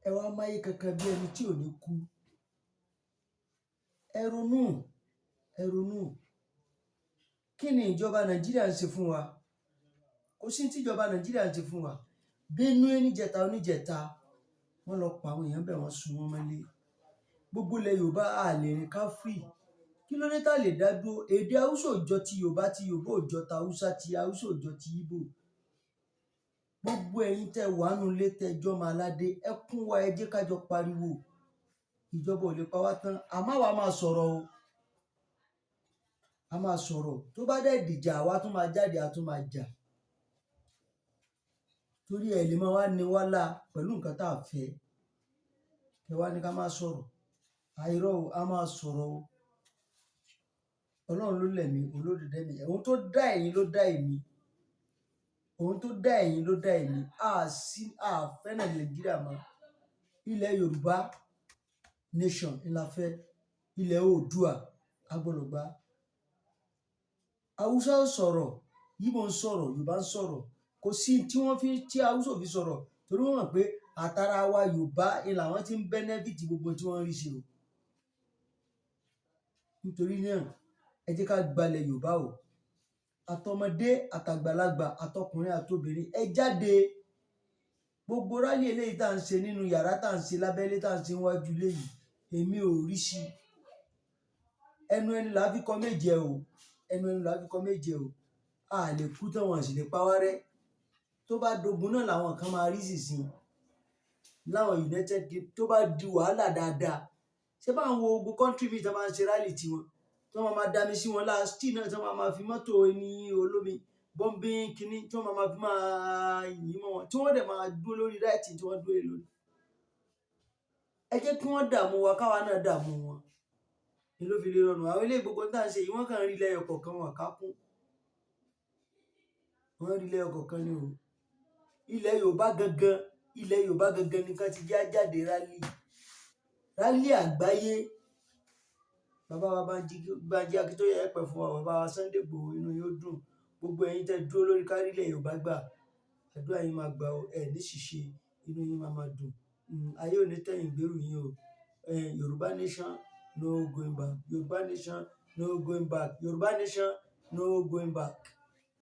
ẹ wá máyé kankan bí ẹni tí ò ní kú. Ẹ ronú kí ni ìjọba Nàìjíríà ń ṣe fún wa? Kò sí tí ìjọba Nàìjíríà ń ṣe fún wa. Benue níjẹta oníjẹta wọ́n lọ pa àwọn èèyàn bẹ́ẹ̀, wọ́n sun wọ́n mọ́lé. Gbogbo ilẹ̀ Yorùbá a lè rìn ká free. Kí ló dé tá lè dá dúró? Èdè Haúsá ò jọ ti Yorùbá, ti Yorùbá ò jọ ti Haúsá, ti Haúsá ò jọ ti Igbo. Gbogbo ẹ̀yin tẹ́ wà nínú ilé tẹ́ jọ́ ọmọ aládé, ẹ kún wa, ẹ jẹ́ ká jọ pariwo. Ìjọba ò lè pa wá tán, àmọ́ àwa máa sọ̀rọ̀ o. A máa sọ̀rọ̀. Tó bá dẹ̀ dìjà, àwa tún máa jáde, a tún máa jà. Torí ẹ lè máa wá ní wá lá pẹ̀lú nǹkan tá a fẹ́. Ẹ wá ní ká máa sọ̀rọ̀. Àìrọ́ o, a máa sọ̀rọ̀ o. Ọlọ́run ló lẹ̀mí, olódùdẹ mi. Òun tó dá ẹ̀yin ló dá èmi. Òun tó dá ẹ̀yin ló dá èmi. A fẹ́ràn Nàìjíríà mọ́. Ilẹ̀ Yorùbá nation ni la fẹ́. Ilẹ̀ Oòduà a gbọ́dọ̀ gbà. Haúsá ń sọ̀rọ̀, Igbo ń sọ̀rọ̀, Yorùbá ń sọ̀rọ̀. Kò sí tí Haúsá ò fi sọ̀rọ̀. Torí wọ́n mọ̀ pé àtàrà wa Yorùbá ni làwọn tí ń benefit gbogbo tí wọ́n rí ṣe o. Nítorí náà, ẹ jẹ́ ká gbalẹ̀ Yorùbá o. Àtọmọdé, àtàgbàlagbà, àtọkùnrin, àtobìnrin, ẹ jáde. Gbogbo rálì eléyìí tá à ń ṣe nínú yàrá tá à ń ṣe lábẹ́lé tá à ń ṣe níwájú ilé yìí, èmi ò rí sí. Ẹnu ẹni là á fi kọ́ méje o. Ẹnu ẹni là á fi kọ́ méje o. A lè kú tán, wọn sì lè pa wá rẹ́. Tó bá dogun náà làwọn kan máa rí sísìn. Láwọn United Kingdom tó bá di wàhálà dáadáa. Ṣé bá ń wo gbogbo country mi tí wọ́n máa ń ṣe rálì tiwọn? Tí wọ́n máa dami sí wọn láàsì náà, tí wọ́n máa fi mọ́tò ẹni olómi bọ́m̀bì kínní tí wọ́n máa fi máa yìn mọ́ wọn. Tí wọ́n dẹ̀ máa dúró lórí ráìtì tí wọ́n dúró lórí. Ẹ jẹ́ kí wọ́n dààmú wa, káwa náà dààmú wọn. Ni ló fi lè rọrùn. Àwọn ilé gbogbo tá à ń ṣe yìí, wọ́n kàn rí lẹ́yọ kọ̀ọ̀kan, wọn ká kún. Wọ́n rí lẹ́yọ kọ̀ọ̀kan ni o. Ilẹ̀ Yorùbá gangan nìkan ti já jáde rálì. Rálì àgbáyé. Bàbá wa Bánjí Akíntóyè ẹ pẹ́ fún wa, bàbá wa Sunday Igboho, inú yóò dùn. Gbogbo ẹ̀yin tẹ́ dúró lórí kárí ilẹ̀ Yorùbá gbà. Àdúrà yín máa gbà o, ẹ ní ṣìṣe, inú yín máa dùn. Ayé ò ní tẹ̀yìn gbèrú yín o. Yorùbá nation no going back. Yorùbá nation no going back. Yorùbá nation no going back.